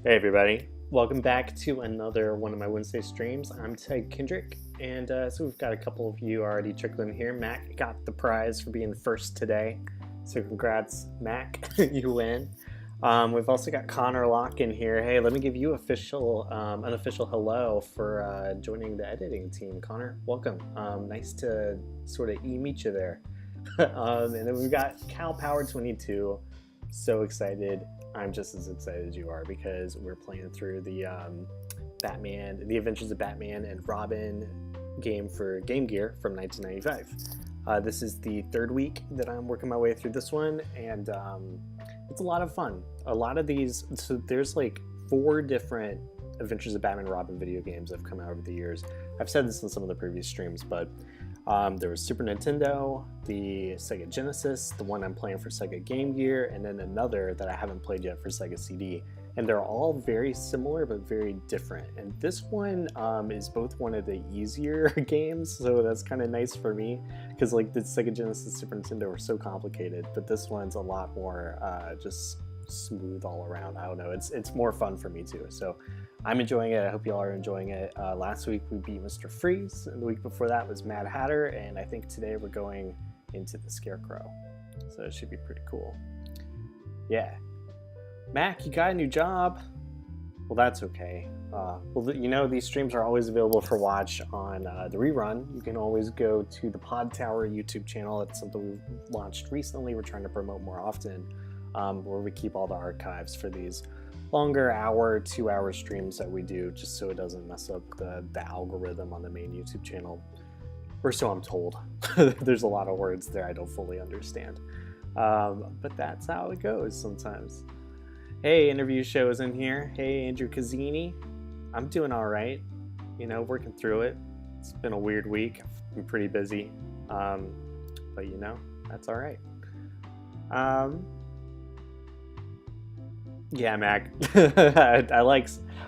Hey everybody, welcome back to another one of my Wednesday streams. I'm Ted Kendrick, and so we've got a couple of you already trickling here. Mac got the prize for being first today, so congrats, Mac, you win. We've also got Connor Locke in here. Hey, let me give you unofficial hello for joining the editing team. Connor, welcome. Nice to sort of meet you there. And then we've got Cal Power 22. So excited. I'm just as excited as you are because we're playing through the The Adventures of Batman and Robin game for Game Gear from 1995. This is the third week that I'm working my way through this one, and it's a lot of fun. A lot of these, so there's like 4 different Adventures of Batman and Robin video games that have come out over the years. I've said this in some of the previous streams, but there was Super Nintendo, the Sega Genesis, the one I'm playing for Sega Game Gear, and then another that I haven't played yet for Sega CD. And they're all very similar but very different. And this one is both one of the easier games, so that's kind of nice for me, because like the Sega Genesis, Super Nintendo were so complicated, but this one's a lot more just smooth all around. I don't know, it's more fun for me too. So I'm enjoying it. I hope y'all are enjoying it. Last week we beat Mr. Freeze, and the week before that was Mad Hatter, and I think today we're going into the Scarecrow. So it should be pretty cool. Yeah. Mac, you got a new job. Well, that's okay. Well, you know, these streams are always available for watch on the rerun. You can always go to the Pod Tower YouTube channel. It's something we've launched recently. We're trying to promote more often, where we keep all the archives for these longer hour, 2-hour streams that we do, just so it doesn't mess up the algorithm on the main YouTube channel. Or so I'm told. There's a lot of words there I don't fully understand. But that's how it goes sometimes. Hey, interview show is in here. Hey, Andrew Cazzini. I'm doing all right. You know, working through it. It's been a weird week. I've been pretty busy. But you know, that's all right. Yeah, Mac. I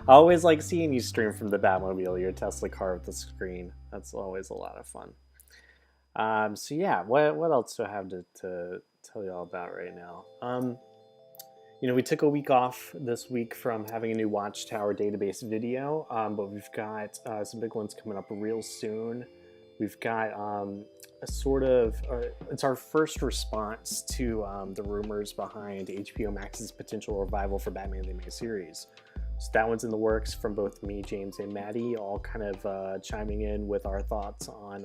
always like seeing you stream from the Batmobile, your Tesla car with the screen. That's always a lot of fun. So yeah, what else do I have to tell you all about right now? You know, we took a week off this week from having a new Watchtower database video, but we've got some big ones coming up real soon. We've got it's our first response to the rumors behind HBO Max's potential revival for Batman the Animated Series. So that one's in the works from both me, James, and Maddie, all kind of chiming in with our thoughts on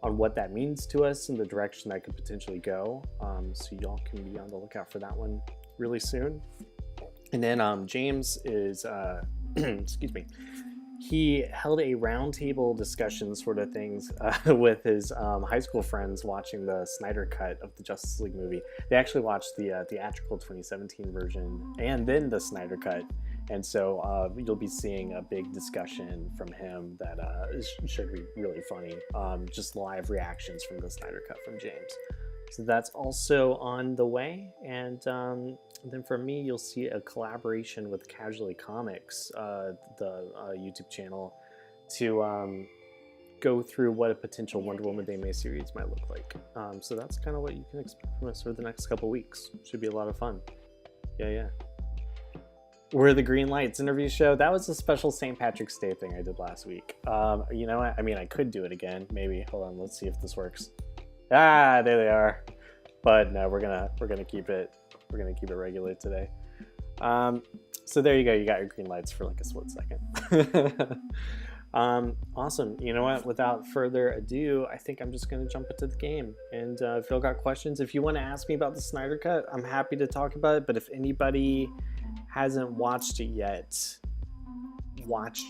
what that means to us and the direction that could potentially go. So y'all can be on the lookout for that one really soon. And then James is, excuse me, he held a roundtable discussion sort of things with his high school friends watching the Snyder cut of the Justice League movie. They actually watched the theatrical 2017 version and then the Snyder cut. And so you'll be seeing a big discussion from him that should be really funny. Just live reactions from the Snyder cut from James. So that's also on the way. And then for me, you'll see a collaboration with Casually Comics, the YouTube channel, to go through what a potential Wonder Woman Day May series might look like. So that's kind of what you can expect from us for the next couple weeks. Should be a lot of fun. Yeah. Where are the Green Lights interview show? That was a special St. Patrick's Day thing I did last week. You know what? I mean, I could do it again. Maybe. Hold on. Let's see if this works. Ah, there they are. But no, we're gonna keep it. We're gonna keep it regular today. So there you go. You got your green lights for like a split second. Awesome. You know what? Without further ado, I think I'm just gonna jump into the game. And if y'all got questions, if you want to ask me about the Snyder Cut, I'm happy to talk about it. But if anybody hasn't watched it yet, watch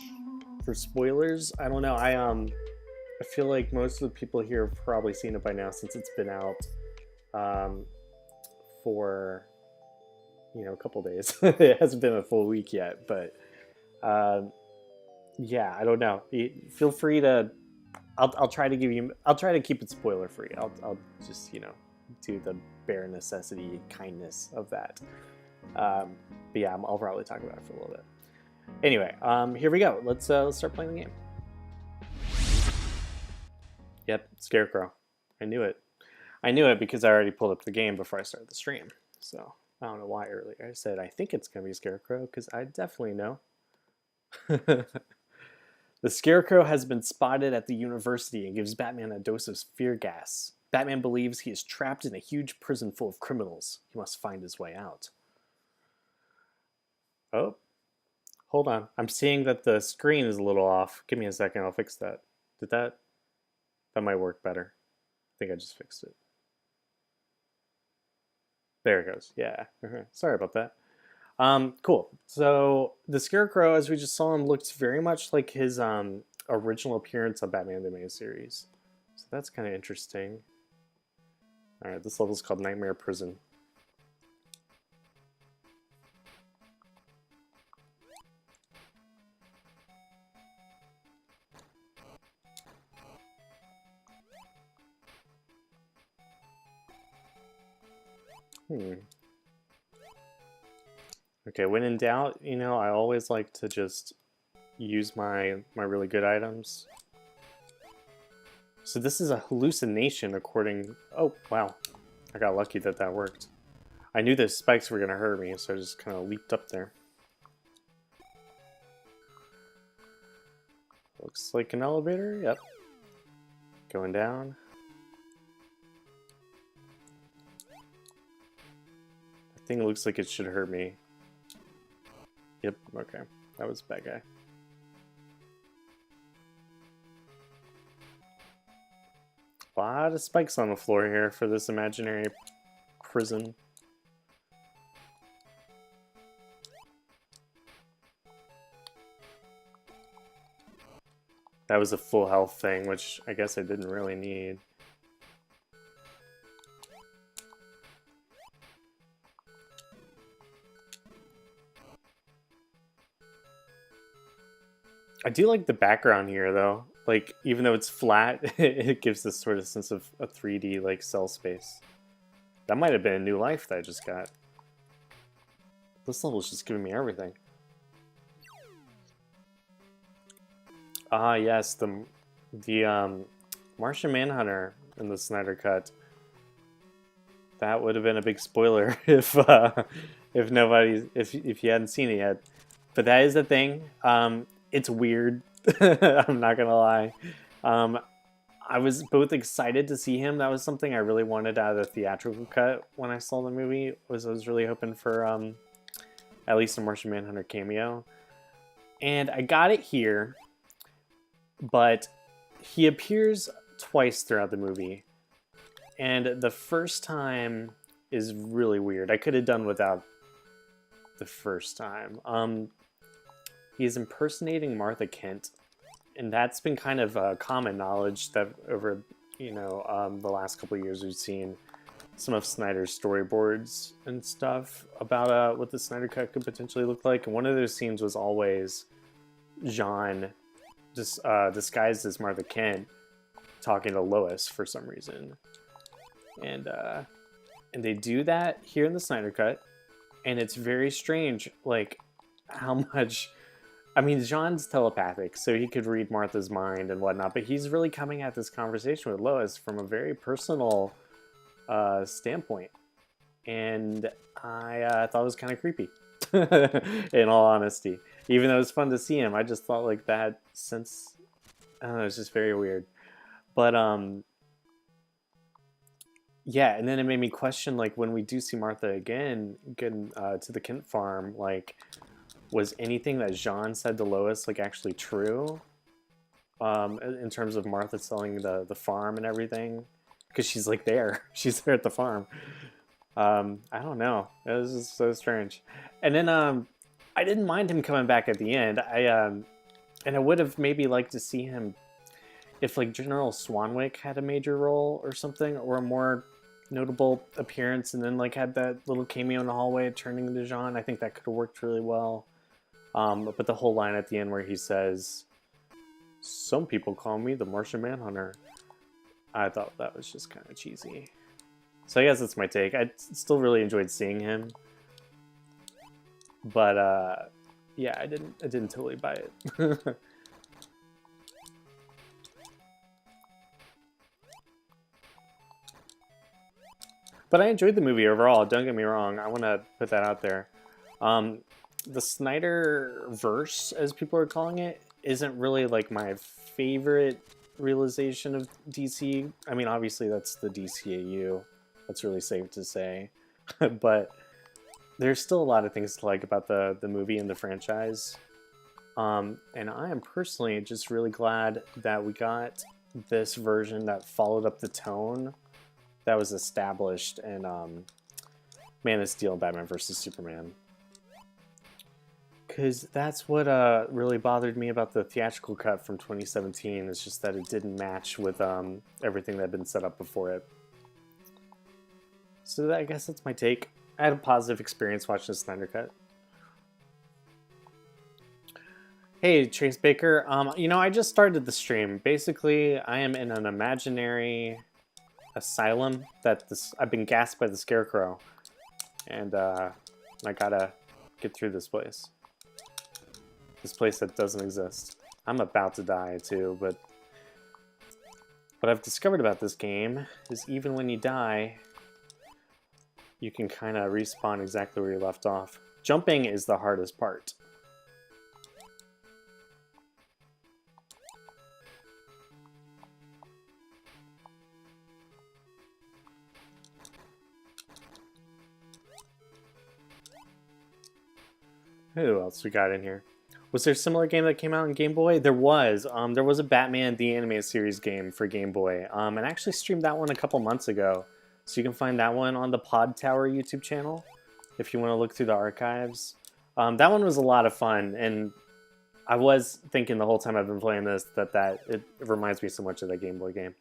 for spoilers. I don't know. I feel like most of the people here have probably seen it by now since it's been out for, you know, a couple days. It hasn't been a full week yet, but yeah, I don't know. Feel free to. I'll try to keep it spoiler free. I'll just, you know, do the bare necessity kindness of that. But yeah, I'll probably talk about it for a little bit. Anyway, here we go. Let's start playing the game. Yep, Scarecrow. I knew it because I already pulled up the game before I started the stream. So I don't know why earlier I said I think it's gonna be Scarecrow, because I definitely know. The Scarecrow has been spotted at the university and gives Batman a dose of fear gas. Batman believes he is trapped in a huge prison full of criminals. He must find his way out. Oh, hold on. I'm seeing that the screen is a little off. Give me a second. I'll fix that. Did that? That might work better. I think I just fixed it. There it goes. Yeah. Sorry about that. Cool. So the Scarecrow, as we just saw him, looks very much like his original appearance on Batman the Animated Series. So that's kind of interesting. All right, this level is called Nightmare Prison. Okay, when in doubt, you know, I always like to just use my really good items. So this is a hallucination according... Oh, wow. I got lucky that that worked. I knew the spikes were going to hurt me, so I just kind of leaped up there. Looks like an elevator. Yep. Going down. That thing looks like it should hurt me. Yep, okay. That was a bad guy. A lot of spikes on the floor here for this imaginary prison. That was a full health thing, which I guess I didn't really need. I do like the background here, though. Like, even though it's flat, it gives this sort of sense of a 3D, like, cell space. That might have been a new life that I just got. This level's just giving me everything. Ah, yes, the Martian Manhunter in the Snyder Cut. That would have been a big spoiler if you hadn't seen it yet. But that is the thing. It's weird. I'm not gonna lie. I was both excited to see him. That was something I really wanted out of the theatrical cut when I saw the movie. I was really hoping for at least a Martian Manhunter cameo, and I got it here. But he appears twice throughout the movie, and the first time is really weird. I could have done without the first time. He's impersonating Martha Kent, and that's been kind of common knowledge that over, you know, the last couple of years we've seen some of Snyder's storyboards and stuff about what the Snyder Cut could potentially look like. And one of those scenes was always Jean, just disguised as Martha Kent, talking to Lois for some reason, and they do that here in the Snyder Cut, and it's very strange, like how much. I mean, Jean's telepathic, so he could read Martha's mind and whatnot, but he's really coming at this conversation with Lois from a very personal standpoint, and I thought it was kind of creepy, in all honesty. Even though it was fun to see him, I just thought like that sense, I don't know, it's just very weird. But yeah, and then it made me question, like, when we do see Martha again, getting to the Kent farm, like, was anything that Jean said to Lois like actually true? In terms of Martha selling the farm and everything, because she's like there, she's there at the farm. I don't know. It was just so strange. And then I didn't mind him coming back at the end. And I would have maybe liked to see him if like General Swanwick had a major role or something, or a more notable appearance, and then like had that little cameo in the hallway turning into Jean. I think that could have worked really well. But the whole line at the end where he says, "Some people call me the Martian Manhunter," I thought that was just kind of cheesy. So I guess that's my take. I still really enjoyed seeing him, but yeah, I didn't totally buy it. But I enjoyed the movie overall. Don't get me wrong. I want to put that out there. The Snyder verse, as people are calling it, isn't really like my favorite realization of DC. I mean, obviously that's the DCAU. That's really safe to say. But there's still a lot of things to like about the movie and the franchise. And I am personally just really glad that we got this version that followed up the tone that was established in Man of Steel and Batman vs. Superman. Because that's what really bothered me about the theatrical cut from 2017. It's just that it didn't match with everything that had been set up before it. So I guess that's my take. I had a positive experience watching the Snyder cut. Hey, Trace Baker. You know, I just started the stream. Basically, I am in an imaginary asylum that I've been gassed by the Scarecrow. And I gotta get through this place. This place that doesn't exist. I'm about to die too, but what I've discovered about this game is even when you die, you can kind of respawn exactly where you left off. Jumping is the hardest part. Who else we got in here? Was there a similar game that came out on Game Boy? There was. There was a Batman the Animated Series game for Game Boy. And I actually streamed that one a couple months ago. So you can find that one on the Pod Tower YouTube channel if you want to look through the archives. That one was a lot of fun. And I was thinking the whole time I've been playing this that it reminds me so much of that Game Boy game.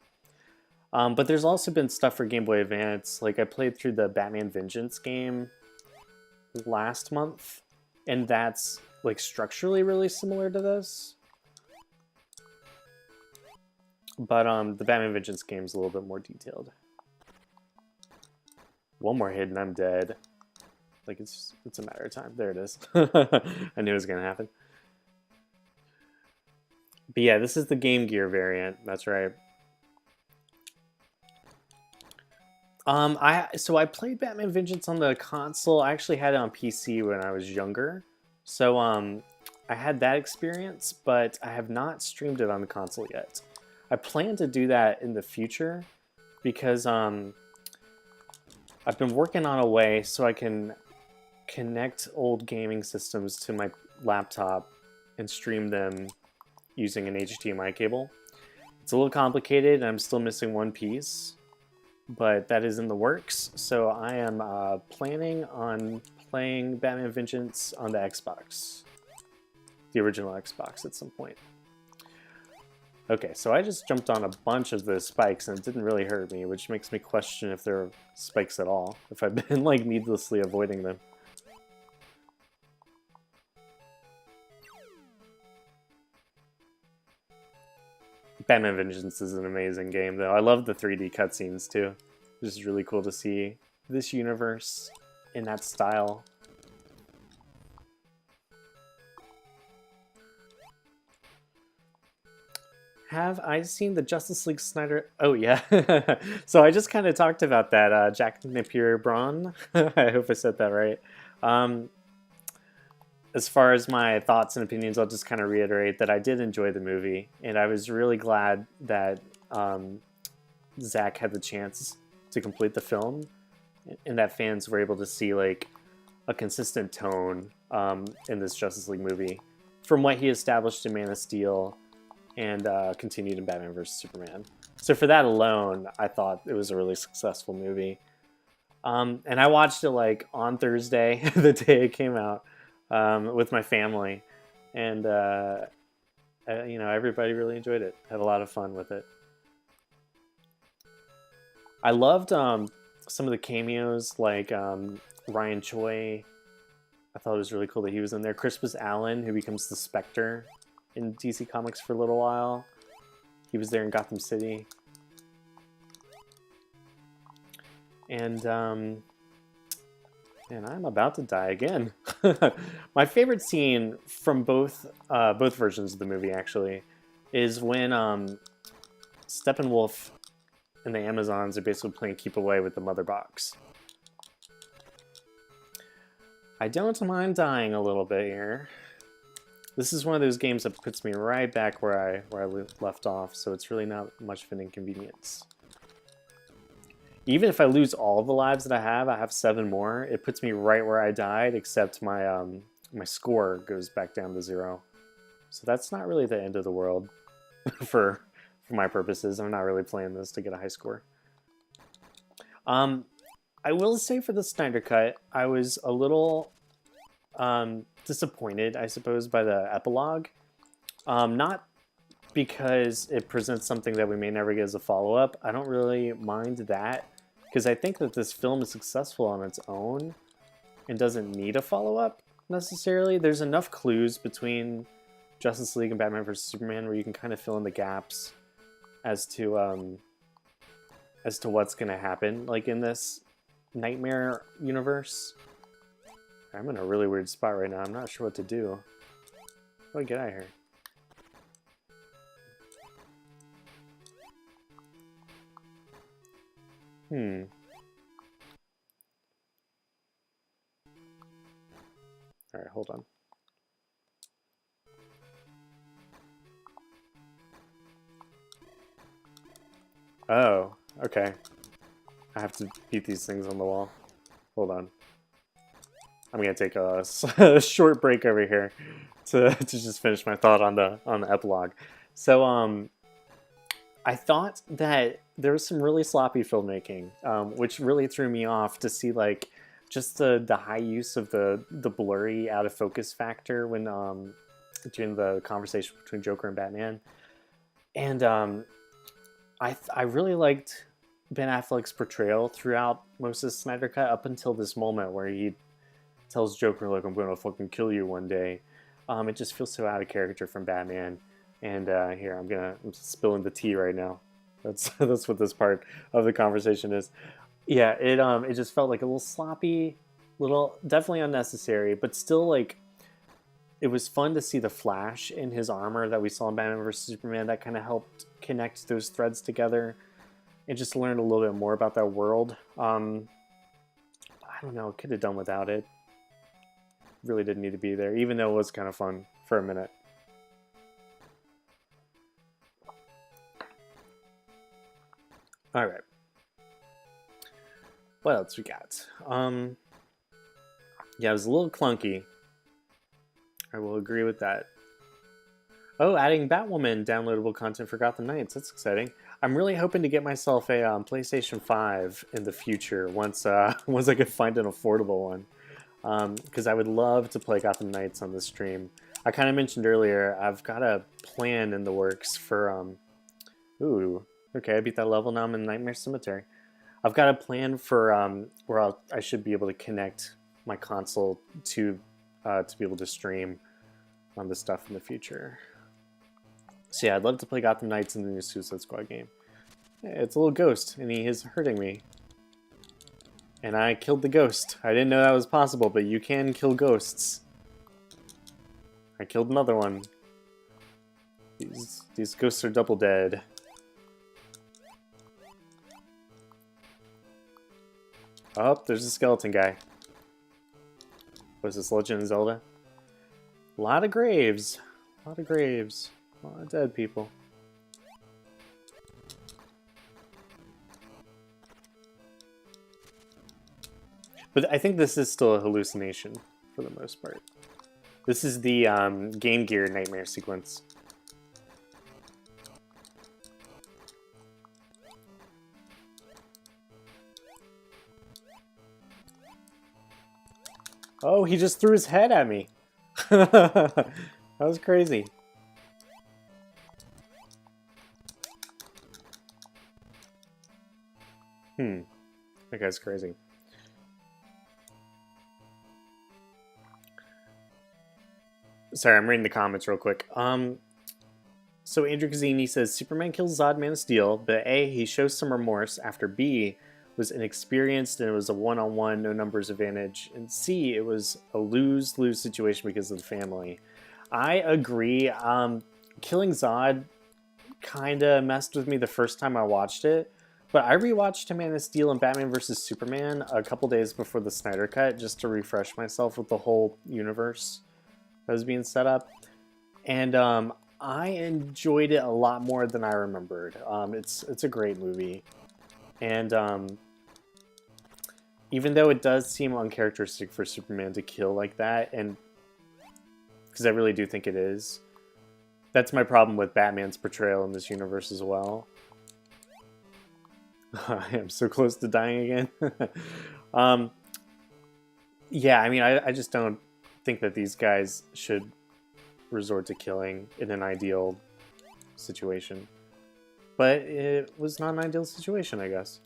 But there's also been stuff for Game Boy Advance. Like I played through the Batman Vengeance game last month. And that's like structurally really similar to this. But the Batman Vengeance game is a little bit more detailed. One more hit and I'm dead. Like it's a matter of time. There it is. I knew it was gonna happen. But yeah, this is the Game Gear variant. That's right. So I played Batman Vengeance on the console. I actually had it on PC when I was younger. So I had that experience, but I have not streamed it on the console yet. I plan to do that in the future because I've been working on a way so I can connect old gaming systems to my laptop and stream them using an HDMI cable. It's a little complicated and I'm still missing one piece, but that is in the works. So I am planning on playing Batman Vengeance on the Xbox. The original Xbox at some point. Okay, so I just jumped on a bunch of the spikes and it didn't really hurt me, which makes me question if there are spikes at all, if I've been like needlessly avoiding them. Batman Vengeance is an amazing game though. I love the 3D cutscenes too. It's just really cool to see this universe in that style. Have I seen the Justice League Snyder? Oh yeah. So I just kind of talked about that. Jack Napier Braun. I hope I said that right. As far as my thoughts and opinions, I'll just kind of reiterate that I did enjoy the movie, and I was really glad that Zack had the chance to complete the film, and that fans were able to see like a consistent tone in this Justice League movie from what he established in Man of Steel and continued in Batman vs. Superman. So for that alone, I thought it was a really successful movie. And I watched it like on Thursday, the day it came out, with my family, and you know, everybody really enjoyed it. Had a lot of fun with it. I loved some of the cameos, like Ryan Choi. I thought it was really cool that he was in there. Crispus Allen, who becomes the Spectre in DC Comics for a little while. He was there in Gotham City. And I'm about to die again. My favorite scene from both versions of the movie, actually, is when Steppenwolf and the Amazons are basically playing keep away with the mother box. I don't mind dying a little bit here. This is one of those games that puts me right back where I left off, so it's really not much of an inconvenience. Even if I lose all the lives that I have 7 more, it puts me right where I died, except my my score goes back down to 0. So that's not really the end of the world for my purposes. I'm not really playing this to get a high score. I will say for the Snyder Cut, I was a little disappointed, I suppose, by the epilogue. Not because it presents something that we may never get as a follow-up. I don't really mind that, because I think that this film is successful on its own and doesn't need a follow-up necessarily. There's enough clues between Justice League and Batman vs. Superman where you can kind of fill in the gaps as to what's going to happen, like in this Nightmare universe. I'm in a really weird spot right now. I'm not sure what to do. How do I get out of here? Alright, hold on. Oh, okay. I have to beat these things on the wall. Hold on. I'm gonna take a short break over here to just finish my thought on the epilogue. So I thought that there was some really sloppy filmmaking, which really threw me off to see like just the high use of the blurry out of focus factor when during the conversation between Joker and Batman, and I really liked Ben Affleck's portrayal throughout most of the Snyder Cut up until this moment where he tells Joker, like, I'm gonna fucking kill you one day. It just feels so out of character from Batman. And here, I'm spilling the tea right now. That's what this part of the conversation is. Yeah, it just felt like a little sloppy, definitely unnecessary, but still like it was fun to see the Flash in his armor that we saw in Batman vs Superman. That kind of helped connect those threads together, and just learn a little bit more about that world. I don't know, could have done without it. Really didn't need to be there, even though it was kind of fun for a minute. All right. What else we got? Yeah, it was a little clunky. I will agree with that. Oh, adding Batwoman downloadable content for Gotham Knights. That's exciting. I'm really hoping to get myself a PlayStation 5 in the future once once I can find an affordable one. Because I would love to play Gotham Knights on this stream. I kind of mentioned earlier, I've got a plan in the works for... Ooh, okay, I beat that level, now I'm in Nightmare Cemetery. I've got a plan for where I should be able to connect my console to be able to stream on this stuff in the future. So yeah, I'd love to play Gotham Knights in the new Suicide Squad game. It's a little ghost, and he is hurting me. And I killed the ghost. I didn't know that was possible, but you can kill ghosts. I killed another one. These ghosts are double dead. Oh, there's a skeleton guy. What is this, Legend of Zelda? A lot of graves. A lot of graves. A lot of dead people. But I think this is still a hallucination, for the most part. This is the Game Gear nightmare sequence. Oh, he just threw his head at me. That was crazy. That guy's crazy. Sorry, I'm reading the comments real quick. So Andrew Cazzini says, Superman kills Zod, Man of Steel, but A, he shows some remorse after B, was inexperienced and it was a one-on-one, no numbers advantage, and C, it was a lose-lose situation because of the family. I agree. Killing Zod kind of messed with me the first time I watched it, But I rewatched Man of Steel and Batman vs Superman a couple days before the Snyder Cut just to refresh myself with the whole universe that was being set up, and I enjoyed it a lot more than I remembered. It's a great movie, and even though it does seem uncharacteristic for Superman to kill like that, and because I really do think it is, that's my problem with Batman's portrayal in this universe as well. I am so close to dying again. um, yeah, I mean, I just don't think that these guys should resort to killing in an ideal situation. But it was not an ideal situation, I guess.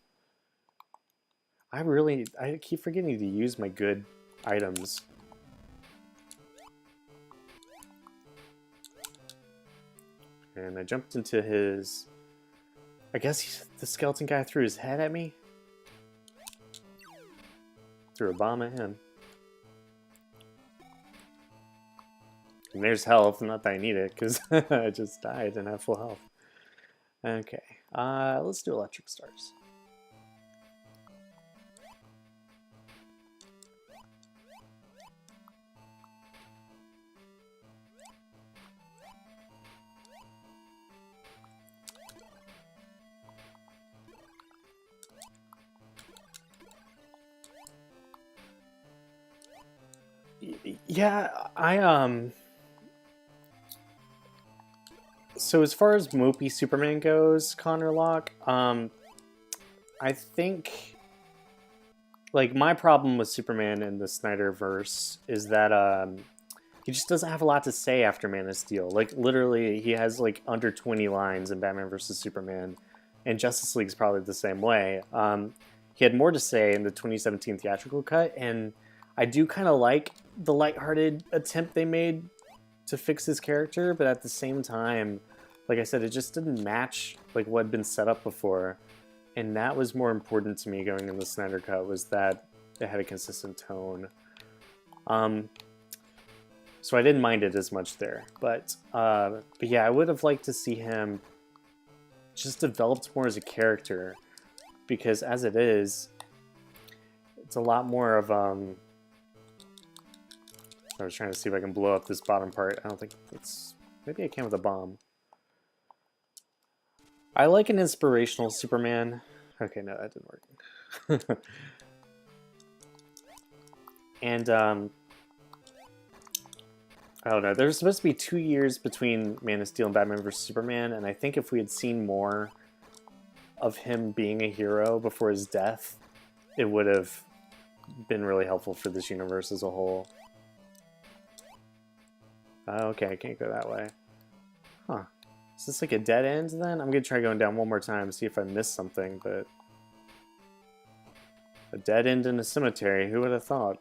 I keep forgetting to use my good items. And I jumped into his... I guess the skeleton guy threw his head at me. Threw a bomb at him. And there's health, not that I need it, because I just died and have full health. Okay, let's do electric stars. Yeah, so as far as Mopey Superman goes, Connor Locke, I think, like, my problem with Superman in the Snyderverse is that he just doesn't have a lot to say after Man of Steel. Like, literally, he has like under 20 lines in Batman vs Superman, and Justice League's probably the same way. He had more to say in the 2017 theatrical cut, and I do kind of like the lighthearted attempt they made to fix his character, but at the same time, like I said, it just didn't match like what had been set up before, and that was more important to me going in the Snyder Cut, was that it had a consistent tone. So I didn't mind it as much there, but yeah, I would have liked to see him just developed more as a character, because as it is, it's a lot more of I was trying to see if I can blow up this bottom part. I don't think it's... Maybe I can with a bomb. I like an inspirational Superman. Okay, no, that didn't work. And, I don't know. There's supposed to be 2 years between Man of Steel and Batman vs. Superman, and I think if we had seen more of him being a hero before his death, it would have been really helpful for this universe as a whole. Okay, I can't go that way. Huh. Is this like a dead end then? I'm gonna try going down one more time, see if I missed something, but... A dead end in a cemetery, who would have thought?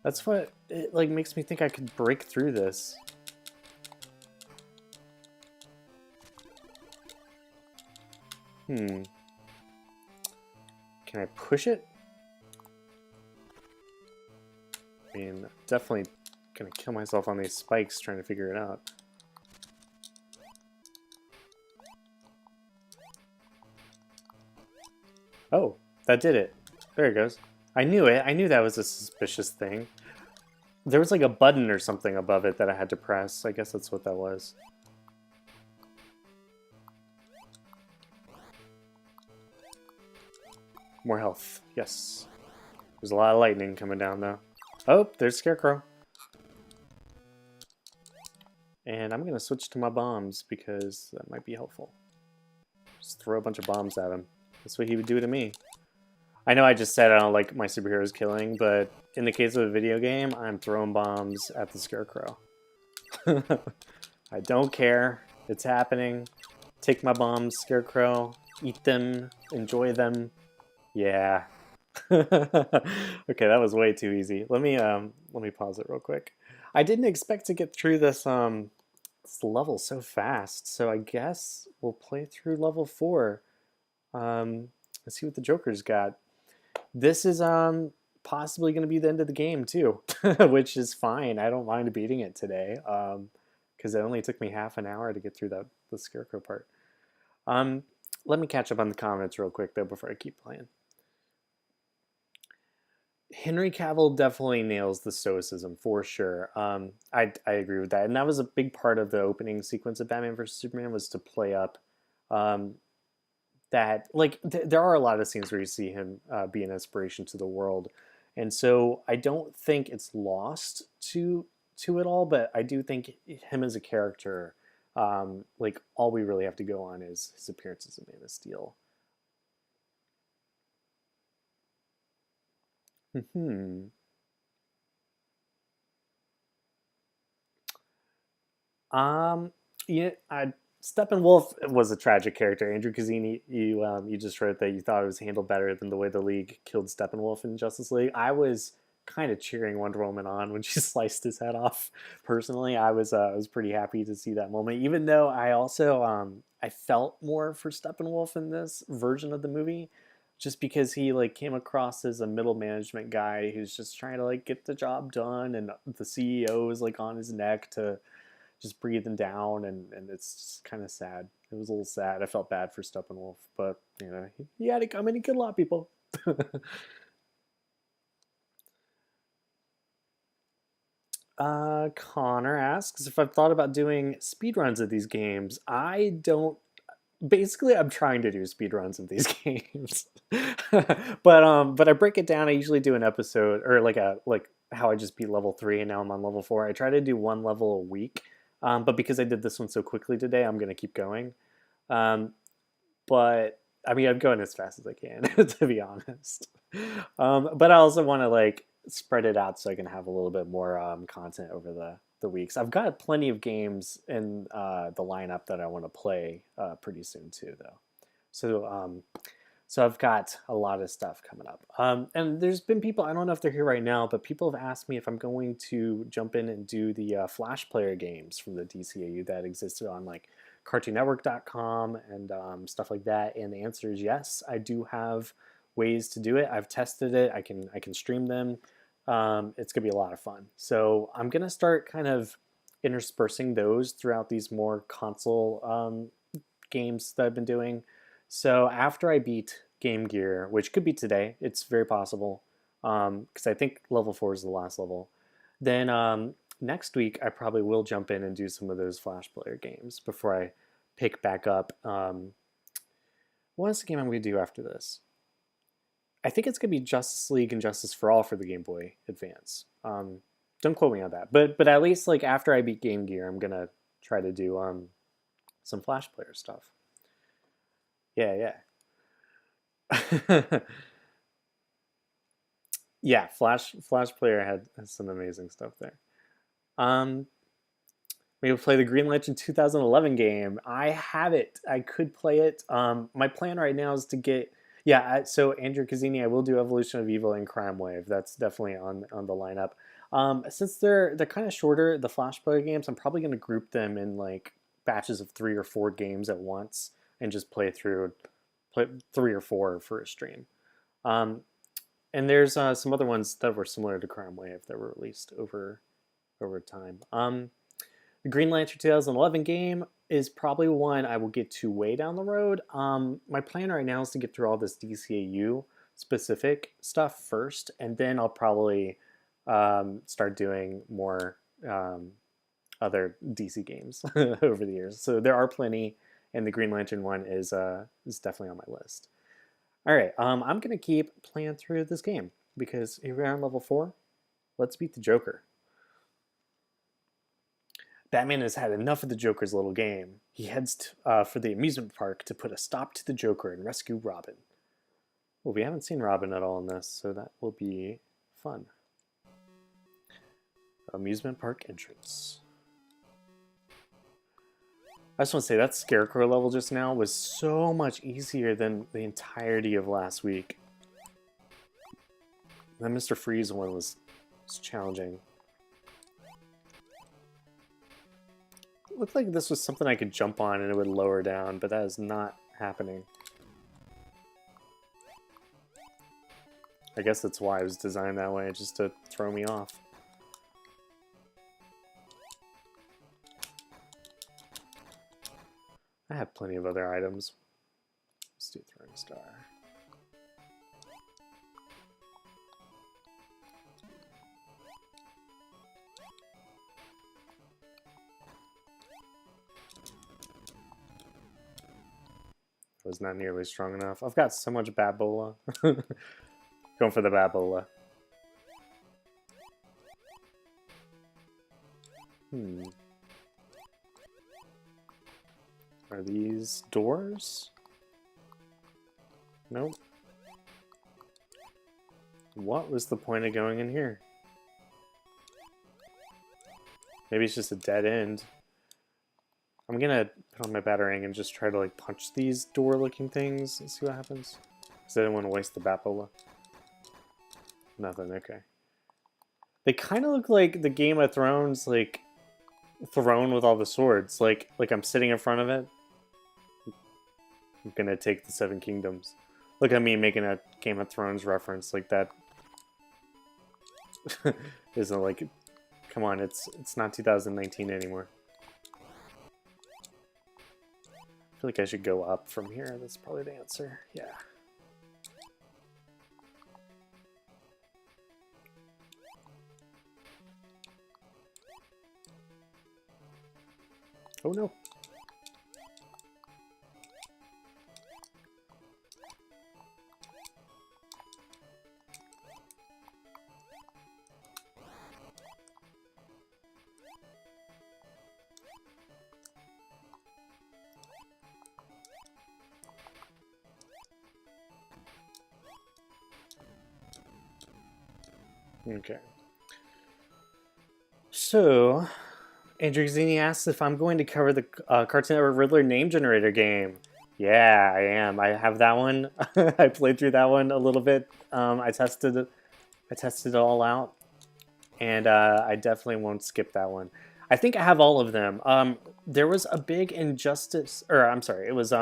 That's what it like makes me think I could break through this. Can I push it? I mean, definitely gonna kill myself on these spikes trying to figure it out. Oh, that did it. There it goes. I knew it. I knew that was a suspicious thing. There was like a button or something above it that I had to press. I guess that's what that was. More health. Yes. There's a lot of lightning coming down though. Oh, there's Scarecrow. And I'm going to switch to my bombs because that might be helpful. Just throw a bunch of bombs at him. That's what he would do to me. I know I just said I don't like my superheroes killing, but in the case of a video game, I'm throwing bombs at the Scarecrow. I don't care. It's happening. Take my bombs, Scarecrow. Eat them. Enjoy them. Yeah. Okay, that was way too easy. Let me pause it real quick. I didn't expect to get through this this level so fast, so I guess we'll play through level 4. Let's see what the Joker's got. This is possibly going to be the end of the game too, which is fine. I don't mind beating it today, because it only took me half an hour to get through the Scarecrow part. Let me catch up on the comments real quick though before I keep playing. Henry Cavill definitely nails the stoicism for sure. I agree with that, and that was a big part of the opening sequence of Batman vs Superman was to play up um, that like there are a lot of scenes where you see him be an inspiration to the world, and so I don't think it's lost to it all, but I do think him as a character, like all we really have to go on is his appearance as a Man of Steel. Hmm. Um, yeah, Steppenwolf was a tragic character. Andrew Kazini, you just wrote that you thought it was handled better than the way the League killed Steppenwolf in Justice League. I was kind of cheering Wonder Woman on when she sliced his head off. Personally, I was pretty happy to see that moment, even though I also I felt more for Steppenwolf in this version of the movie. Just because he like came across as a middle management guy who's just trying to like get the job done, and the CEO is like on his neck to just breathing down, and it's kind of sad. It was a little sad. I felt bad for Steppenwolf, but he had to come in and kill a lot of people. Connor asks if I've thought about doing speedruns of these games. I don't. Basically, I'm trying to do speedruns of these games, but I break it down. I usually do an episode or like how I just beat level 3 and now I'm on level 4. I try to do one level a week, but because I did this one so quickly today, I'm gonna keep going. Um, but I mean, I'm going as fast as I can, to be honest. But I also want to like spread it out so I can have a little bit more content over the weeks. I've got plenty of games in the lineup that I want to play pretty soon too, though. So so I've got a lot of stuff coming up. And there's been people, I don't know if they're here right now, but people have asked me if I'm going to jump in and do the Flash player games from the DCAU that existed on like CartoonNetwork.com and stuff like that. And the answer is yes. I do have ways to do it. I've tested it. I can stream them. It's gonna be a lot of fun. So I'm gonna start kind of interspersing those throughout these more console games that I've been doing. So after I beat Game Gear, which could be today, it's very possible, because I think level 4 is the last level. Then next week I probably will jump in and do some of those Flash Player games before I pick back up. What is the game I'm going to do after this? I think it's going to be Justice League and Justice for All for the Game Boy Advance. Don't quote me on that, but at least like after I beat Game Gear, I'm gonna try to do some Flash Player stuff. Yeah, yeah. Yeah, Flash Player has some amazing stuff there. Um, we will play the Green Lantern 2011 game. I have it. I could play it. My plan right now is to get. Yeah, so Andrew Cazzini, I will do Evolution of Evil and Crime Wave. That's definitely on the lineup. Since they're kind of shorter, the Flash Player games, I'm probably going to group them in like batches of 3 or 4 games at once and just play 3 or 4 for a stream. Um, and there's some other ones that were similar to Crime Wave that were released over time. The Green Lantern 2011 game is probably one I will get to way down the road. My plan right now is to get through all this DCAU specific stuff first, and then I'll probably start doing more other DC games over the years. So there are plenty, and the Green Lantern one is definitely on my list. All right, I'm gonna keep playing through this game because here we are on level 4. Let's beat the Joker. Batman has had enough of the Joker's little game. He heads for the amusement park to put a stop to the Joker and rescue Robin. Well, we haven't seen Robin at all in this, so that will be fun. Amusement park entrance. I just want to say that Scarecrow level just now was so much easier than the entirety of last week. That Mr. Freeze one was challenging. It looked like this was something I could jump on and it would lower down, but that is not happening. I guess that's why it was designed that way, just to throw me off. I have plenty of other items. Star. Was not nearly strong enough. I've got so much Babola. Going for the Babola. Are these doors? Nope. What was the point of going in here? Maybe it's just a dead end. I'm gonna put on my batarang and just try to like punch these door-looking things and see what happens. Because I didn't want to waste the Bapola. Nothing, okay. They kind of look like the Game of Thrones, like, throne with all the swords. Like I'm sitting in front of it. I'm gonna take the Seven Kingdoms. Look at me making a Game of Thrones reference like that. Isn't like, come on, it's not 2019 anymore. I feel like I should go up from here. That's probably the answer. Yeah. Oh no. Okay. So, Andrew Zini asks if I'm going to cover the Cartoon Network Riddler name generator game. Yeah, I am. I have that one. I played through that one a little bit. I tested it all out, and I definitely won't skip that one. I think I have all of them. There was a big Injustice, or I'm sorry, it was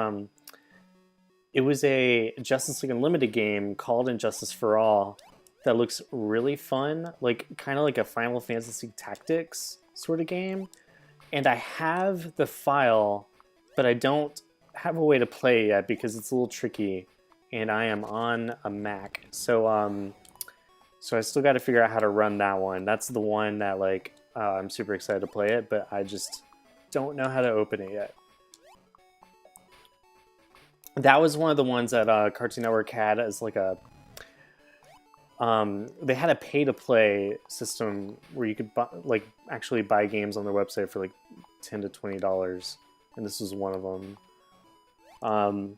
a Justice League Unlimited game called Injustice for All that looks really fun, like kind of like a Final Fantasy Tactics sort of game. And I have the file, but I don't have a way to play yet because it's a little tricky, and I am on a Mac. So so I still got to figure out how to run that one. That's the one that like I'm super excited to play it, but I just don't know how to open it yet. That was one of the ones that Cartoon Network had as like a they had a pay-to-play system where you could actually buy games on their website for like $10 to $20, and this was one of them.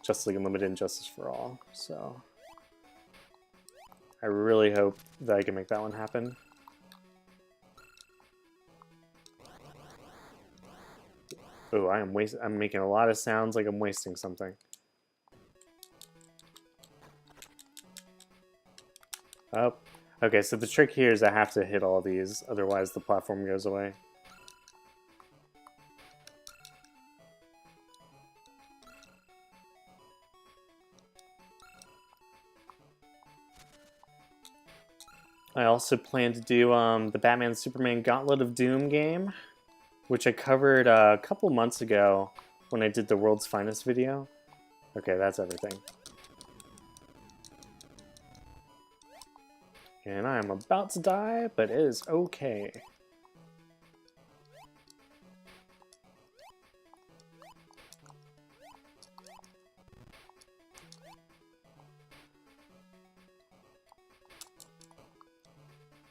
Justice League Unlimited and Justice for All. So I really hope that I can make that one happen. Oh, I'm making a lot of sounds like I'm wasting something. Oh, okay, so the trick here is I have to hit all these, otherwise the platform goes away. I also plan to do the Batman Superman Gauntlet of Doom game, which I covered a couple months ago when I did the World's Finest video. Okay, that's everything. And I am about to die, but it is okay.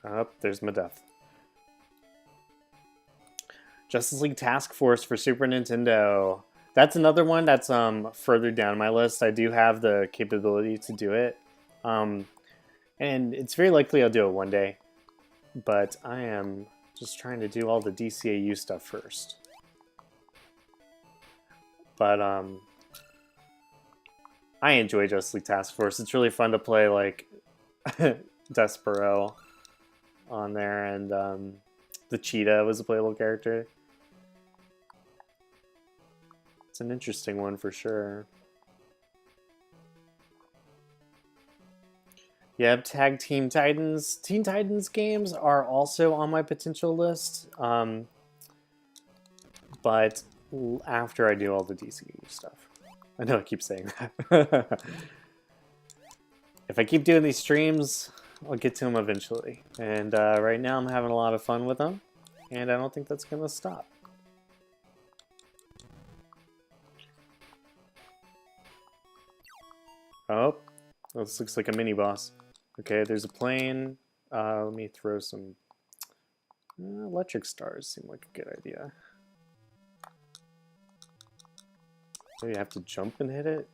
Oh, there's my death. Justice League Task Force for Super Nintendo. That's another one that's further down my list. I do have the capability to do it. And it's very likely I'll do it one day, but I am just trying to do all the DCAU stuff first. But I enjoy Justice League Task Force. It's really fun to play like Despero on there, and the Cheetah was a playable character. It's an interesting one for sure. Yep, Tag Team Titans. Teen Titans games are also on my potential list, but after I do all the DCU stuff. I know I keep saying that. If I keep doing these streams, I'll get to them eventually. And right now I'm having a lot of fun with them, and I don't think that's going to stop. Oh, this looks like a mini-boss. Okay, there's a plane. Let me throw some... electric stars seem like a good idea. So you have to jump and hit it?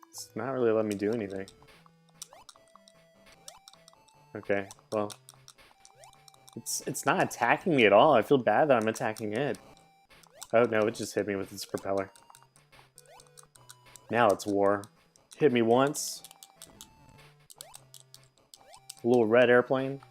It's not really letting me do anything. Okay, well... It's not attacking me at all. I feel bad that I'm attacking it. Oh no, it just hit me with its propeller. Now it's war. Hit me once. A little red airplane.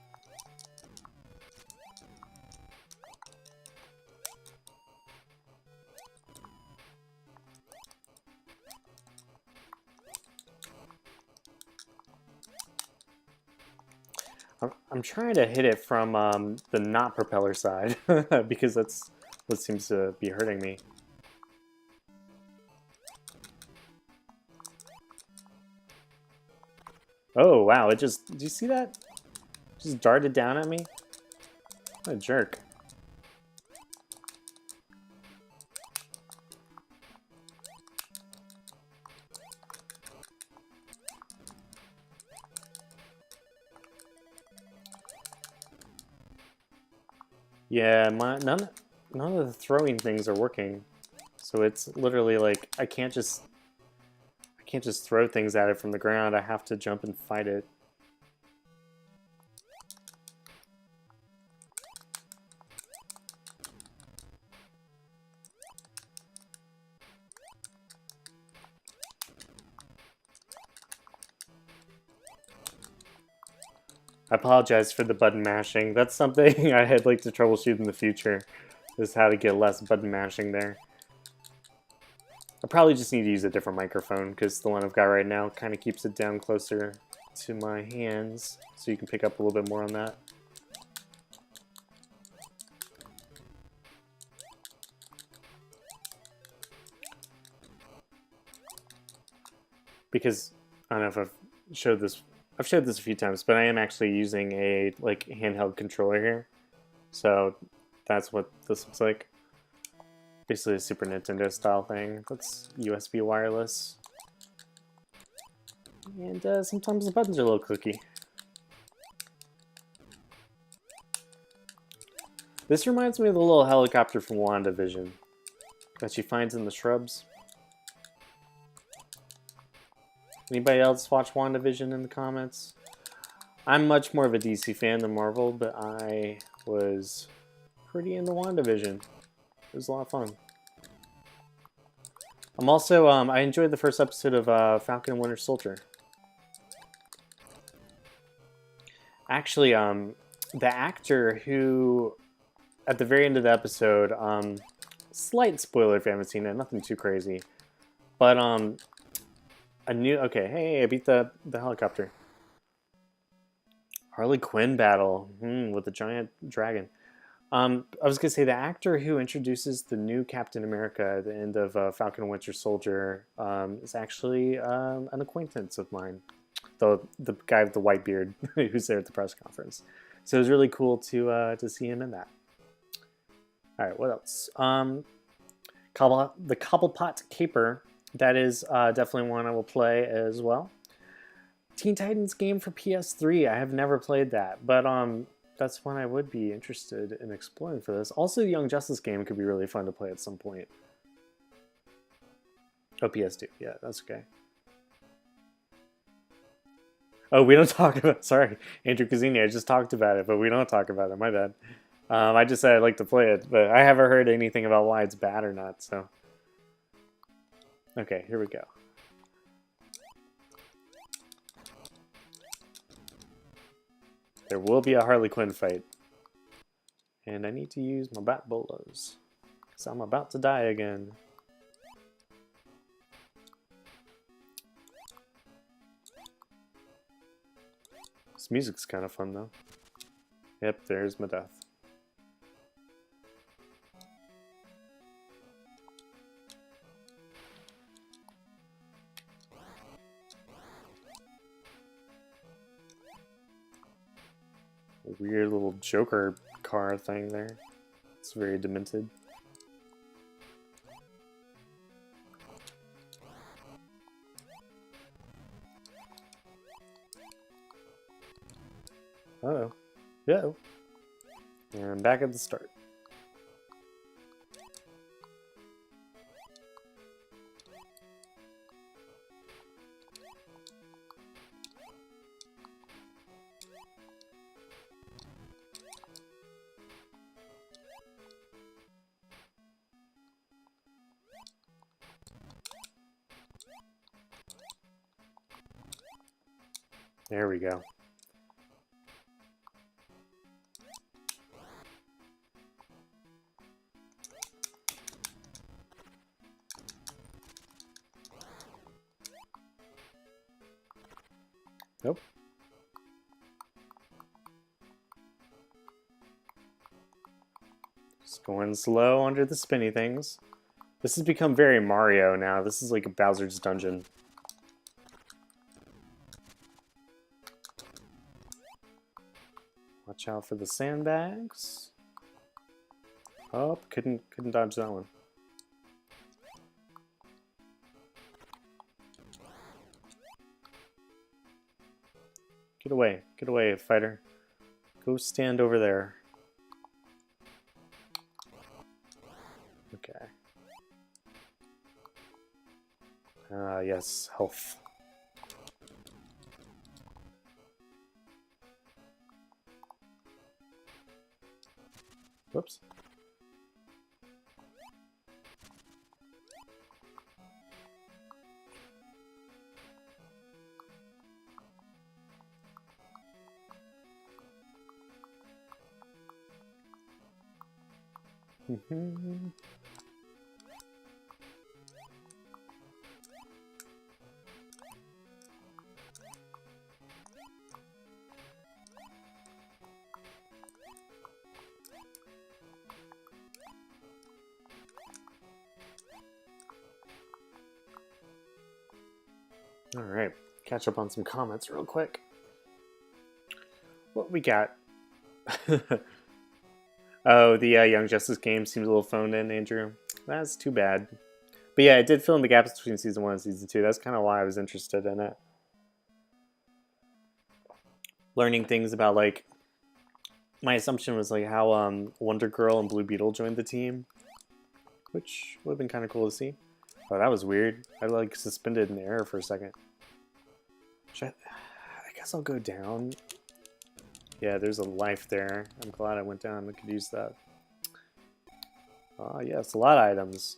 I'm trying to hit it from the not propeller side because that's what seems to be hurting me. Oh wow, it just, did you see that? Just darted down at me? What a jerk. Yeah, none of the throwing things are working. So it's literally like I can't just throw things at it from the ground. I have to jump and fight it. I apologize for the button mashing. That's something I'd like to troubleshoot in the future, is how to get less button mashing there. I probably just need to use a different microphone because the one I've got right now kind of keeps it down closer to my hands, so you can pick up a little bit more on that. Because I don't know if I've showed this a few times, but I am actually using a like handheld controller here, so that's what this looks like. Basically a Super Nintendo style thing that's USB wireless, and sometimes the buttons are a little clicky. This reminds me of the little helicopter from WandaVision that she finds in the shrubs. Anybody else watch WandaVision in the comments? I'm much more of a DC fan than Marvel, but I was pretty into WandaVision. It was a lot of fun. I'm also, I enjoyed the first episode of Falcon and Winter Soldier. Actually, the actor who, at the very end of the episode, slight spoiler if you haven't seen it, nothing too crazy, but okay, hey, I beat the helicopter. Harley Quinn battle with the giant dragon. I was gonna say the actor who introduces the new Captain America at the end of Falcon and Winter Soldier is actually an acquaintance of mine. The guy with the white beard who's there at the press conference. So it was really cool to see him in that. All right, what else? The Cobblepot Caper. That is definitely one I will play as well. Teen Titans game for PS3. I have never played that, but that's one I would be interested in exploring for this. Also, the Young Justice game could be really fun to play at some point. Oh, PS2. Yeah, that's okay. Oh, we don't talk about... Sorry, Andrew Cazzini, I just talked about it, but we don't talk about it. My bad. I just said I'd like to play it, but I haven't heard anything about why it's bad or not, so... Okay, here we go. There will be a Harley Quinn fight. And I need to use my bat bolas, because I'm about to die again. This music's kind of fun though. Yep, there's my death. Weird little Joker car thing there. It's very demented. Uh-oh. Yeah. And back at the start. There we go. Nope. Just going slow under the spinny things. This has become very Mario now. This is like a Bowser's Dungeon. Watch out for the sandbags. Oh, couldn't dodge that one. Get away, fighter. Go stand over there. Okay. Yes, health. Whoops. Alright, catch up on some comments real quick. What we got? Oh, the Young Justice game seems a little phoned in, Andrew. That's too bad. But yeah, it did fill in the gaps between Season 1 and Season 2. That's kind of why I was interested in it. Learning things about, like... My assumption was, like, how Wonder Girl and Blue Beetle joined the team. Which would have been kind of cool to see. Oh, that was weird. I, like, suspended in air for a second. I guess I'll go down. Yeah, there's a life there. I'm glad I went down. I could use that. Ah, yes, a lot of items.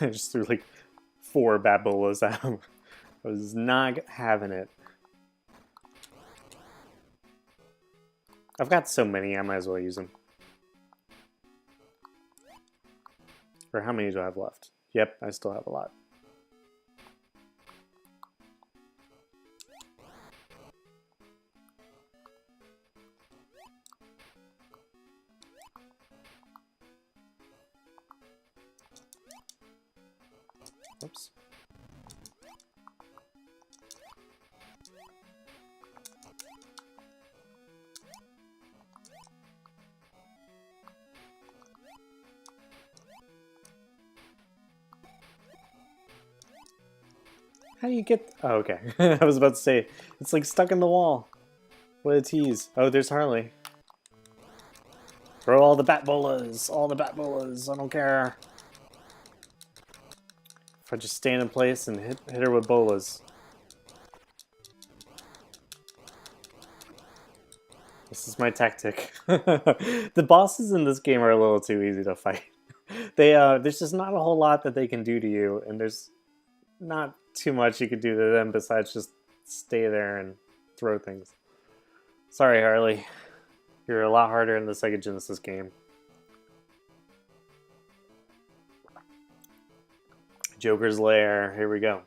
I just threw like 4 Babolas at him. I was not having it. I've got so many, I might as well use them. Or how many do I have left? Yep, I still have a lot. Oops. How do you get... Oh, okay. I was about to say, it's like stuck in the wall. What a tease. Oh, there's Harley. Throw all the Batbolas! All the Batbolas! I don't care. If I just stand in place and hit her with bolas. This is my tactic. The bosses in this game are a little too easy to fight. There's just not a whole lot that they can do to you, and there's not too much you could do to them besides just stay there and throw things. Sorry, Harley. You're a lot harder in the Sega Genesis game. Joker's Lair. Here we go.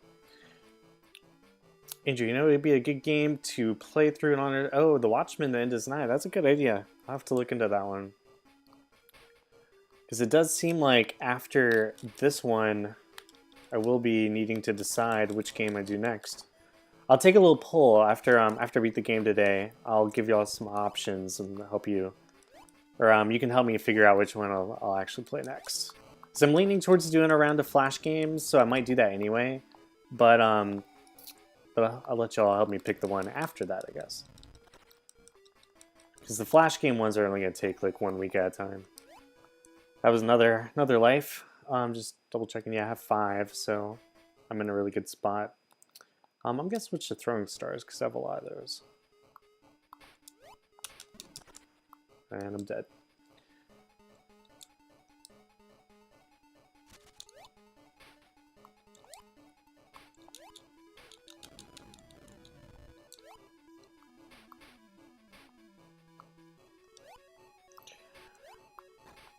Andrew, you know it'd be a good game to play through it on it. Oh, The Watchmen: The End is Nigh. That's a good idea. I'll have to look into that one. Because it does seem like after this one, I will be needing to decide which game I do next. I'll take a little poll after I beat the game today. I'll give y'all some options and help you, or you can help me figure out which one I'll actually play next. So I'm leaning towards doing a round of Flash games, so I might do that anyway. But I'll let y'all help me pick the one after that, I guess. Because the Flash game ones are only gonna take like 1 week at a time. That was another life. Just double checking. Yeah, I have 5, so I'm in a really good spot. I'm gonna switch to throwing stars because I have a lot of those. And I'm dead.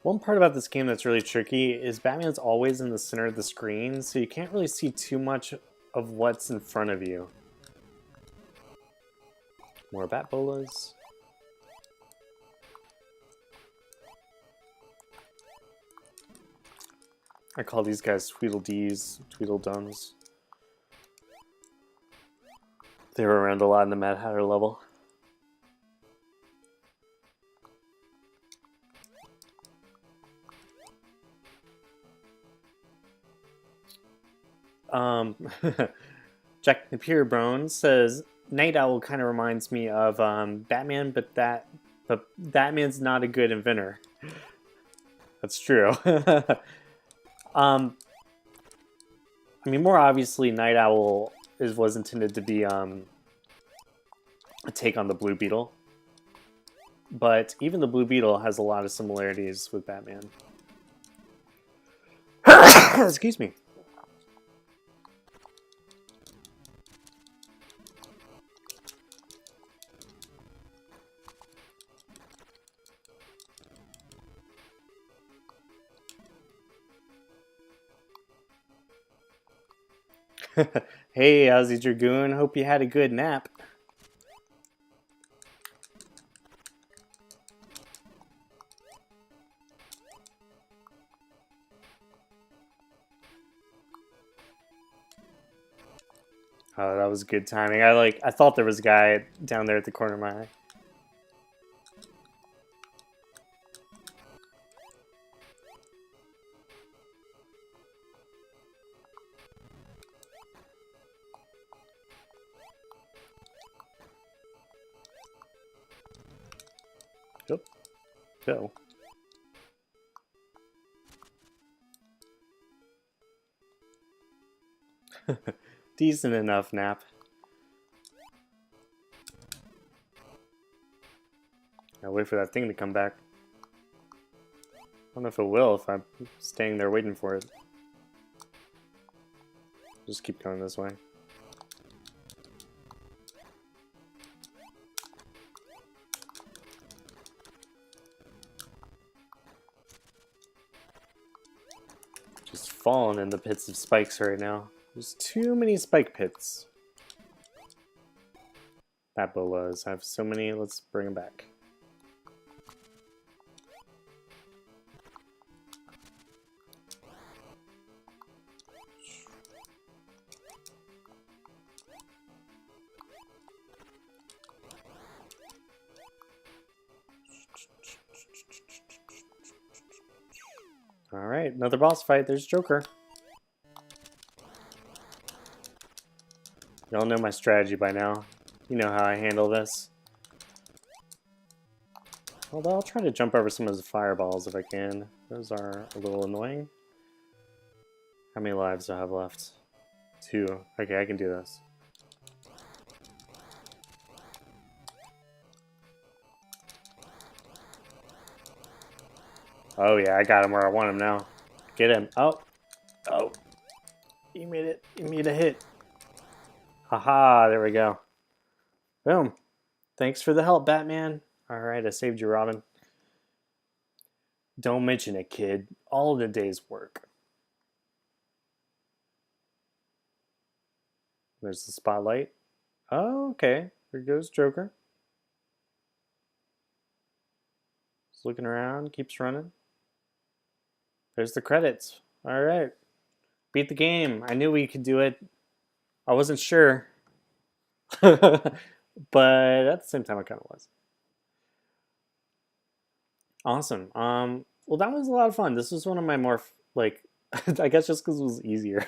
One part about this game that's really tricky is Batman's always in the center of the screen, so you can't really see too much of what's in front of you. More bat bolas. I call these guys Tweedledees, Tweedledums. They were around a lot in the Mad Hatter level. Jack Napier Brown says Night Owl kind of reminds me of Batman, but Batman's not a good inventor. That's true. I mean, more obviously, Night Owl was intended to be a take on the Blue Beetle, but even the Blue Beetle has a lot of similarities with Batman. Excuse me. Hey, Ozzy Dragoon. Hope you had a good nap. Oh, that was good timing. I thought there was a guy down there at the corner of my eye. Yep. Go. Decent enough nap. I'll wait for that thing to come back. I don't know if it will if I'm staying there waiting for it. Just keep going this way. Just falling in the pits of spikes right now. There's too many spike pits. Bat bolas. I have so many. Let's bring them back. Alright, another boss fight. There's Joker. Y'all know my strategy by now. You know how I handle this. Although I'll try to jump over some of the fireballs if I can. Those are a little annoying. How many lives do I have left? 2. Okay, I can do this. Oh yeah, I got him where I want him now. Get him. Oh. Oh. You made it. You made a hit. Haha, there we go. Boom. Thanks for the help, Batman. Alright, I saved you, Robin. Don't mention it, kid. All of the day's work. There's the spotlight. Oh, okay. Here goes Joker. He's looking around, keeps running. There's the credits. All right. Beat the game. I knew we could do it. I wasn't sure. But at the same time, I kind of was. Awesome. Well, that was a lot of fun. This was one of my more like, I guess just because it was easier.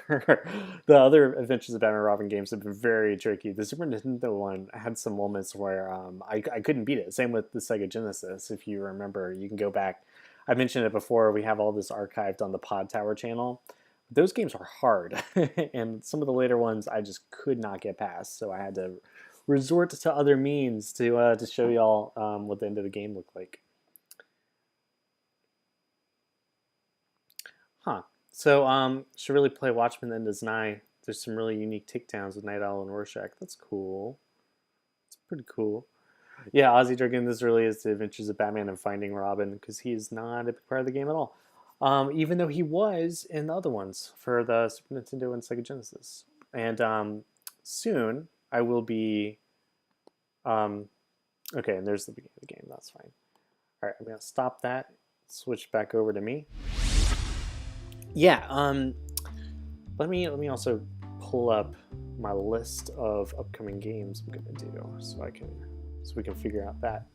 The other Adventures of Batman and Robin games have been very tricky. The Super Nintendo one had some moments where I couldn't beat it. Same with the Sega Genesis. If you remember, you can go back. I mentioned it before. We have all this archived on the Pod Tower channel. Those games are hard, and some of the later ones I just could not get past. So I had to resort to other means to show y'all what the end of the game looked like. Huh. So, should really play Watchmen End as Nigh. There's some really unique takedowns with Night Owl and Rorschach. That's cool. It's pretty cool. Yeah, Ozzy Dragon, this really is the Adventures of Batman and Finding Robin, because he is not a big part of the game at all. Even though he was in the other ones for the Super Nintendo and Sega Genesis. And soon I will be. Okay, and there's the beginning of the game. That's fine. All right, I'm gonna stop that. Switch back over to me. Yeah. Let me also pull up my list of upcoming games I'm gonna do, so we can figure out that.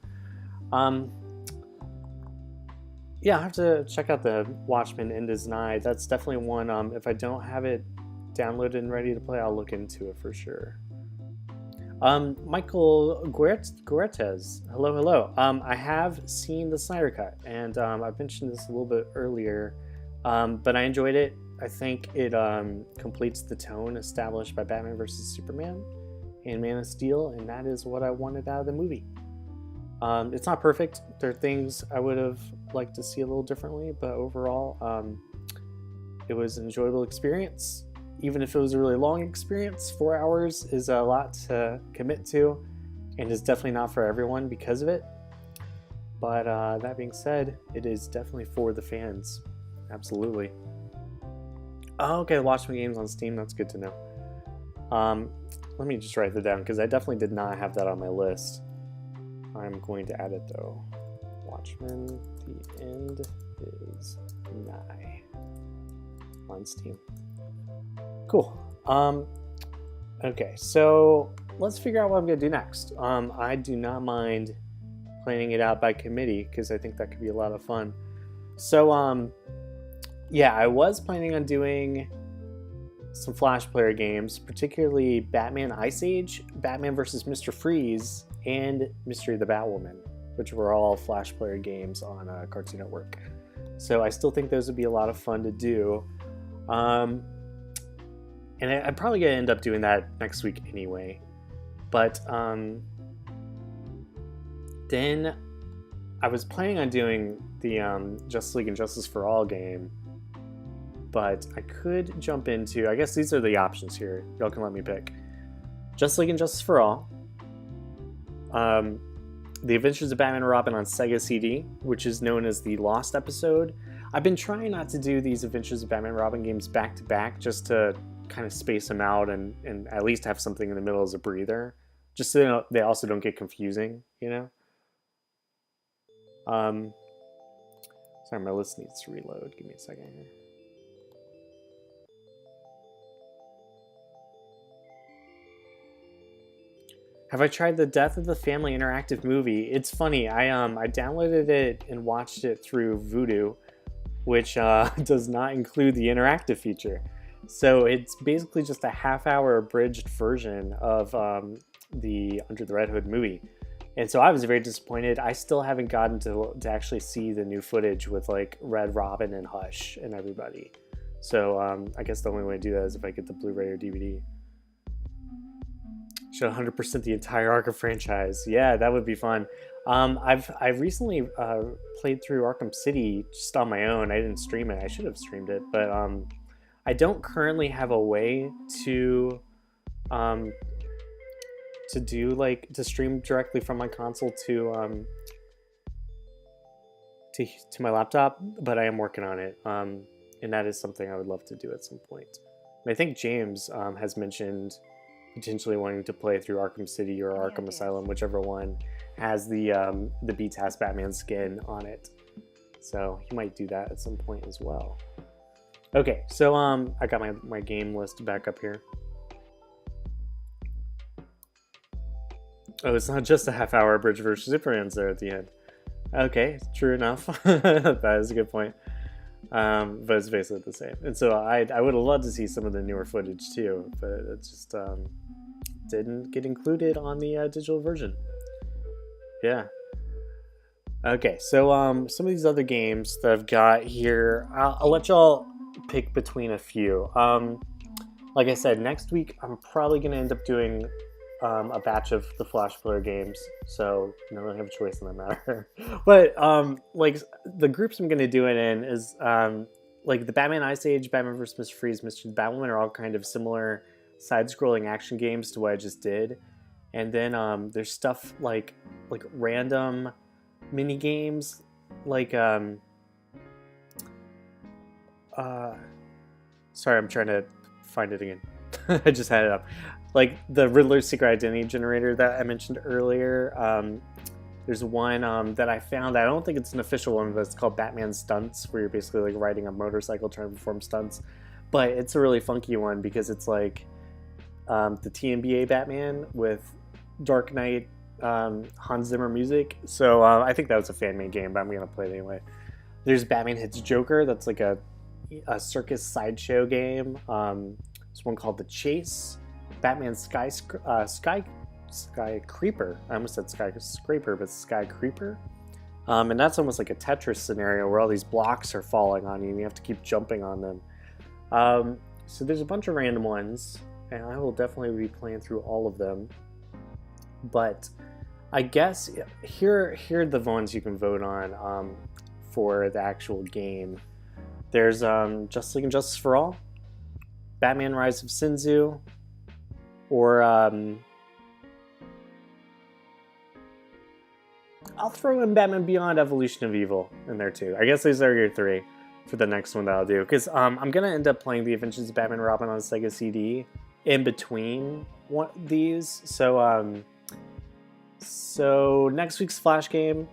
Yeah, I have to check out the Watchmen End is Nigh. That's definitely one. If I don't have it downloaded and ready to play, I'll look into it for sure. Michael Guertes, hello. I have seen the Snyder Cut, and I mentioned this a little bit earlier, but I enjoyed it. I think it completes the tone established by Batman vs. Superman and Man of Steel, and that is what I wanted out of the movie. It's not perfect. There are things I would have liked to see a little differently, but overall, it was an enjoyable experience. Even if it was a really long experience, 4 hours is a lot to commit to, and is definitely not for everyone because of it. But that being said, it is definitely for the fans. Absolutely. Oh, okay, Watchmen games on Steam. That's good to know. Let me just write that down, because I definitely did not have that on my list. I'm going to add it though. Watchmen, the end is nigh. On Steam. Cool. Okay, so let's figure out what I'm gonna do next. I do not mind planning it out by committee, because I think that could be a lot of fun. So, yeah, I was planning on doing some Flash player games, particularly Batman Ice Age, Batman vs. Mr. Freeze, and Mystery of the Batwoman, which were all Flash player games on Cartoon Network. So I still think those would be a lot of fun to do. And I'm probably going to end up doing that next week anyway. But then I was planning on doing the Justice League and Justice for All game. But I could jump into, I guess these are the options here. Y'all can let me pick. Justice League and Justice for All. The Adventures of Batman and Robin on Sega CD, which is known as the Lost episode. I've been trying not to do these Adventures of Batman and Robin games back to back, just to kind of space them out and at least have something in the middle as a breather, just so they also don't get confusing, you know? Sorry, my list needs to reload. Give me a second here. Have I tried the Death of the Family interactive movie? It's funny. I downloaded it and watched it through Vudu, which does not include the interactive feature. So it's basically just a half-hour abridged version of the Under the Red Hood movie. And so I was very disappointed. I still haven't gotten to actually see the new footage with like Red Robin and Hush and everybody. So I guess the only way to do that is if I get the Blu-ray or DVD. Show 100% the entire Arkham franchise. Yeah, that would be fun. I've recently played through Arkham City just on my own. I didn't stream it. I should have streamed it, but I don't currently have a way to do like to stream directly from my console to my laptop. But I am working on it, and that is something I would love to do at some point. And I think James has mentioned potentially wanting to play through Arkham City or Arkham Asylum, whichever one has the BTAS Batman skin on it. So he might do that at some point as well. Okay, so I got my game list back up here. Oh, it's not just a half-hour Bridge vs. Superman's there at the end. Okay, true enough. That is a good point. But it's basically the same. And so I would have loved to see some of the newer footage too, but it just didn't get included on the digital version. Yeah. Okay, so some of these other games that I've got here, I'll let y'all pick between a few. Like I said, next week I'm probably going to end up doing a batch of the Flash Player games, so I don't really have a choice in that matter. But like the groups I'm going to do it in is like the Batman Ice Age, Batman vs. Mr. Freeze, Mr. Batwoman are all kind of similar side-scrolling action games to what I just did. And then there's stuff like random mini games, like sorry, I'm trying to find it again. I just had it up. Like the Riddler's Secret Identity Generator that I mentioned earlier. There's one that I found. I don't think it's an official one, but it's called Batman Stunts, where you're basically like riding a motorcycle trying to perform stunts. But it's a really funky one because it's like the TNBA Batman with Dark Knight Hans Zimmer music. So I think that was a fan-made game, but I'm going to play it anyway. There's Batman Hits Joker. That's like a circus sideshow game. There's one called The Chase. Batman Sky Creeper. I almost said Skyscraper, but Sky Creeper. And that's almost like a Tetris scenario where all these blocks are falling on you and you have to keep jumping on them. So there's a bunch of random ones, and I will definitely be playing through all of them. But I guess here are the ones you can vote on for the actual game. There's Justice League and Justice for All, Batman Rise of Sinzu, or I'll throw in Batman Beyond Evolution of Evil in there too. I guess these are your three for the next one that I'll do. Because I'm going to end up playing The Adventures of Batman and Robin on Sega CD in between these. So next week's Flash game,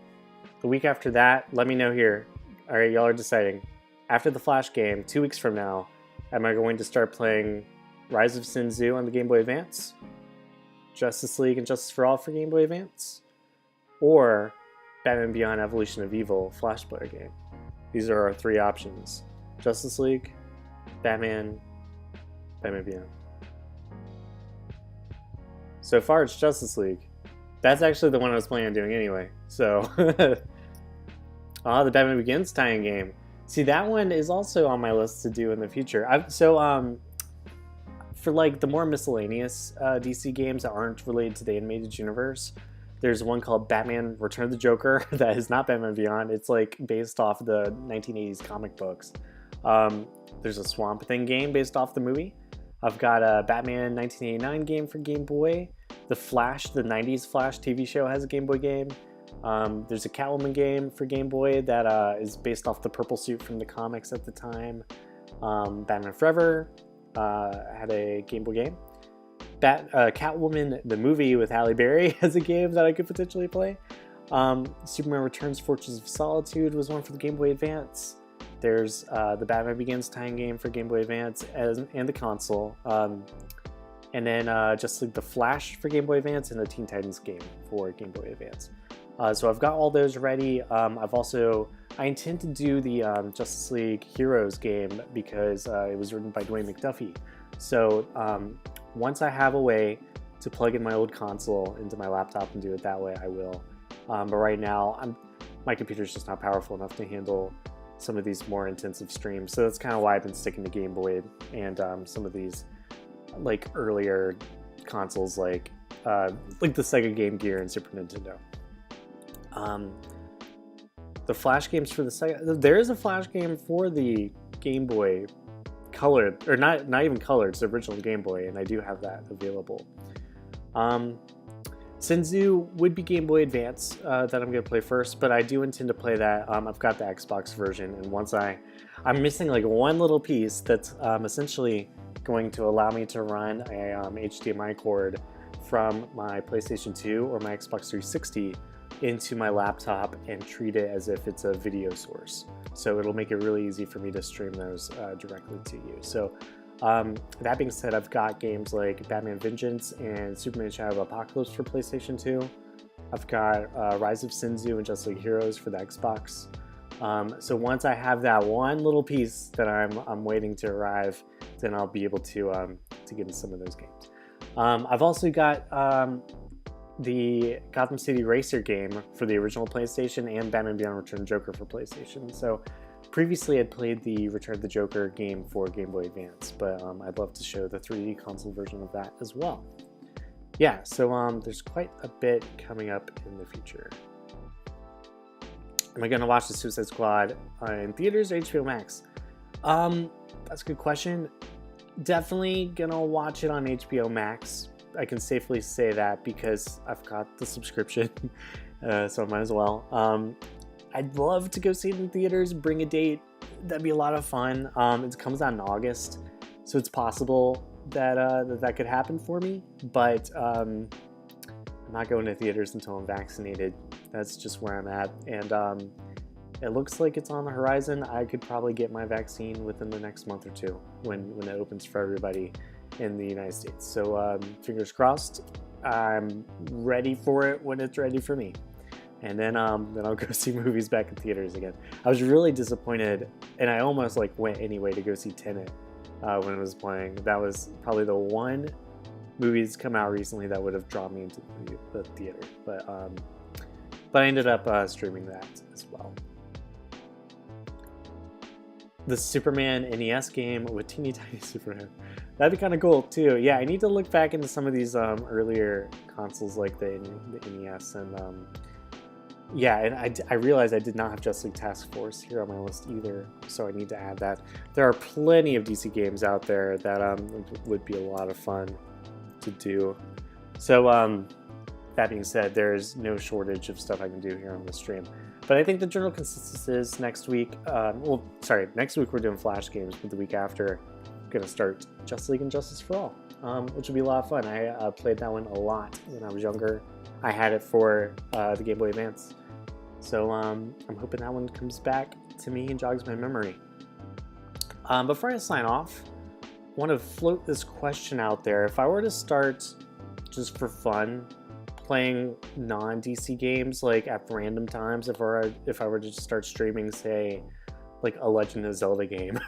the week after that, let me know here. All right, y'all are deciding. After the Flash game, 2 weeks from now, am I going to start playing Rise of Sinzu on the Game Boy Advance, Justice League and Justice for All for Game Boy Advance, or Batman Beyond Evolution of Evil Flash Player game? These are our three options. Justice League, Batman Beyond. So far it's Justice League. That's actually the one I was planning on doing anyway. So, the Batman Begins tie-in game. See, that one is also on my list to do in the future. For like the more miscellaneous DC games that aren't related to the animated universe, there's one called Batman Return of the Joker that is not Batman Beyond. It's like based off the 1980s comic books. There's a Swamp Thing game based off the movie. I've got a Batman 1989 game for Game Boy. The Flash, the 90s Flash TV show, has a Game Boy game. There's a Catwoman game for Game Boy that is based off the purple suit from the comics at the time. Batman Forever had a Game Boy game. Catwoman, the movie with Halle Berry, has a game that I could potentially play. Superman Returns Fortress of Solitude was one for the Game Boy Advance. There's the Batman Begins tie-in game for Game Boy Advance and the console. And then just like the Flash for Game Boy Advance and the Teen Titans game for Game Boy Advance. So I've got all those ready. I intend to do the Justice League Heroes game because it was written by Dwayne McDuffie. So once I have a way to plug in my old console into my laptop and do it that way, I will. But right now, my computer's just not powerful enough to handle some of these more intensive streams. So that's kind of why I've been sticking to Game Boy and some of these like earlier consoles like the Sega Game Gear and Super Nintendo. The Flash games for the Sega, there is a Flash game for the Game Boy colored, or not even colored, it's the original Game Boy, and I do have that available. Sinzu would be Game Boy Advance that I'm going to play first, but I do intend to play that. I've got the Xbox version, and once I'm missing like one little piece that's essentially going to allow me to run a HDMI cord from my PlayStation 2 or my Xbox 360 into my laptop and treat it as if it's a video source. So it'll make it really easy for me to stream those directly to you. So that being said, I've got games like Batman Vengeance and Superman Shadow of Apocalypse for PlayStation 2. I've got Rise of Sinzu and Just League Heroes for the Xbox. So once I have that one little piece that I'm waiting to arrive, then I'll be able to get into some of those games. I've also got the Gotham City Racer game for the original PlayStation and Batman Beyond Return of the Joker for PlayStation. So previously I'd played the Return of the Joker game for Game Boy Advance, but I'd love to show the 3D console version of that as well. Yeah, so there's quite a bit coming up in the future. Am I going to watch the Suicide Squad in theaters or HBO Max? That's a good question. Definitely going to watch it on HBO Max. I can safely say that because I've got the subscription, so I might as well. I'd love to go see it in theaters, bring a date. That'd be a lot of fun. It comes out in August, so it's possible that that could happen for me, but I'm not going to theaters until I'm vaccinated. That's just where I'm at, and it looks like it's on the horizon. I could probably get my vaccine within the next month or two when it opens for everybody in the United States. So fingers crossed. I'm ready for it when it's ready for me, and then I'll go see movies back in theaters again. I was really disappointed, and I almost went anyway to go see Tenet when it was playing. That was probably the one movie that's come out recently that would have drawn me into the theater, but I ended up streaming that as well. The Superman NES game with teeny tiny Superman. That'd be kind of cool too. Yeah, I need to look back into some of these earlier consoles like the NES, and yeah, and I realized I did not have Justice League Task Force here on my list either, so I need to add that. There are plenty of DC games out there that would be a lot of fun to do. So that being said, there's no shortage of stuff I can do here on the stream. But I think the general consensus is next week, next week we're doing Flash games, but the week after I'm going to start Justice League and Justice for All, which will be a lot of fun. I played that one a lot when I was younger. I had it for the Game Boy Advance. So I'm hoping that one comes back to me and jogs my memory. Before I sign off, I want to float this question out there. If I were to start just for fun playing non-DC games like at random times, if I were to just start streaming, say, like a Legend of Zelda game,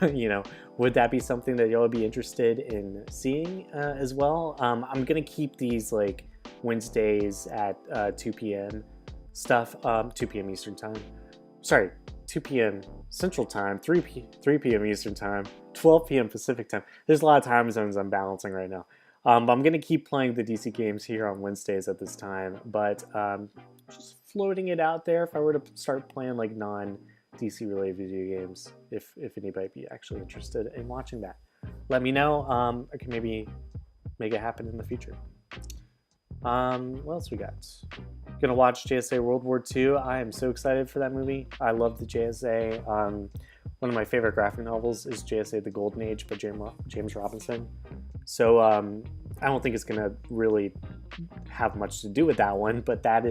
would that be something that y'all would be interested in seeing as well? I'm gonna keep these like Wednesdays at 2 p.m. stuff, 2 p.m. Eastern time. Sorry, 2 p.m. Central time, 3 p.m. Eastern time, 12 p.m. Pacific time. There's a lot of time zones I'm balancing right now. I'm going to keep playing the DC games here on Wednesdays at this time, but just floating it out there if I were to start playing like non-DC related video games, if anybody be actually interested in watching that. Let me know. I can maybe make it happen in the future. What else we got? Gonna watch JSA World War II. I am so excited for that movie. I love the JSA. One of my favorite graphic novels is JSA The Golden Age by James Robinson. So I don't think it's gonna really have much to do with that one, but that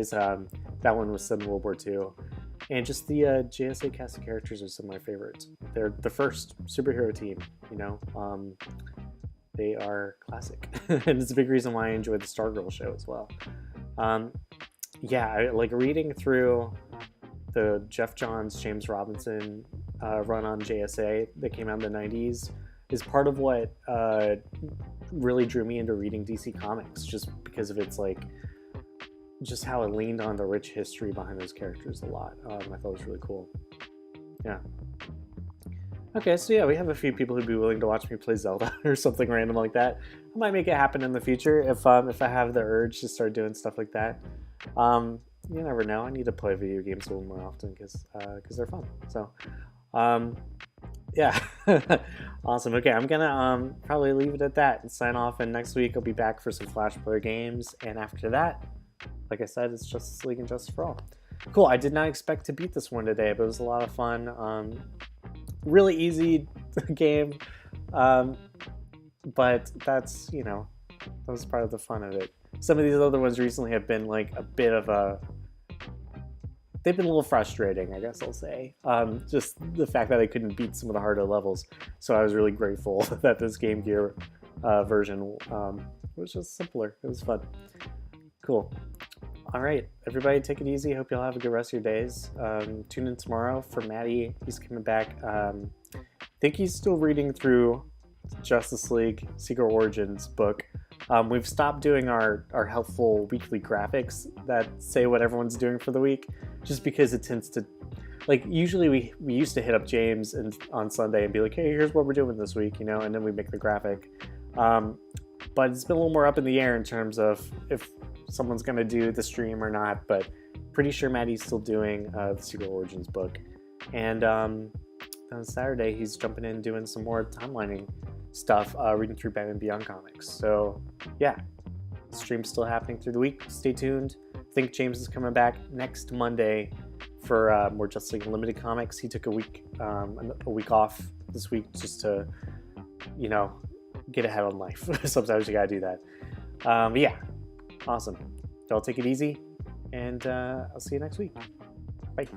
one was set in World War II. And just the JSA cast of characters are some of my favorites. They're the first superhero team, they are classic. And it's a big reason why I enjoy the Stargirl show as well. I like reading through the Jeff Johns, James Robinson run on JSA that came out in the 90s is part of what really drew me into reading DC Comics, just because of its just how it leaned on the rich history behind those characters a lot. I thought it was really cool. Yeah. Okay, so yeah, we have a few people who'd be willing to watch me play Zelda or something random like that. I might make it happen in the future if I have the urge to start doing stuff like that. You never know. I need to play video games a little more often because they're fun. So, yeah, awesome. Okay, I'm gonna probably leave it at that and sign off. And next week I'll be back for some Flash Player games. And after that, like I said, it's Justice League and Justice for All. Cool. I did not expect to beat this one today, but it was a lot of fun. Really easy game. but that's, that was part of the fun of it. Some of these other ones recently have been like a bit of a, they've been a little frustrating, I guess I'll say. Just the fact that I couldn't beat some of the harder levels. So I was really grateful that this Game Gear version was just simpler. It was fun. Cool. All right, everybody, take it easy. Hope you'll have a good rest of your days. Tune in tomorrow for Maddie. He's coming back. I think he's still reading through Justice League Secret Origins book. We've stopped doing our helpful weekly graphics that say what everyone's doing for the week, just because it tends to, like, usually we used to hit up James on Sunday and be like, hey, here's what we're doing this week, and then we make the graphic. But it's been a little more up in the air in terms of if someone's going to do the stream or not, but pretty sure Maddie's still doing the Secret Origins book. And on Saturday, he's jumping in doing some more timelining stuff, reading through Batman Beyond comics. So yeah, the stream's still happening through the week. Stay tuned. I think James is coming back next Monday for more Justice League Unlimited comics. He took a week off this week just to, get ahead on life. Sometimes you gotta do that. But yeah, awesome. Y'all take it easy, and I'll see you next week. Bye.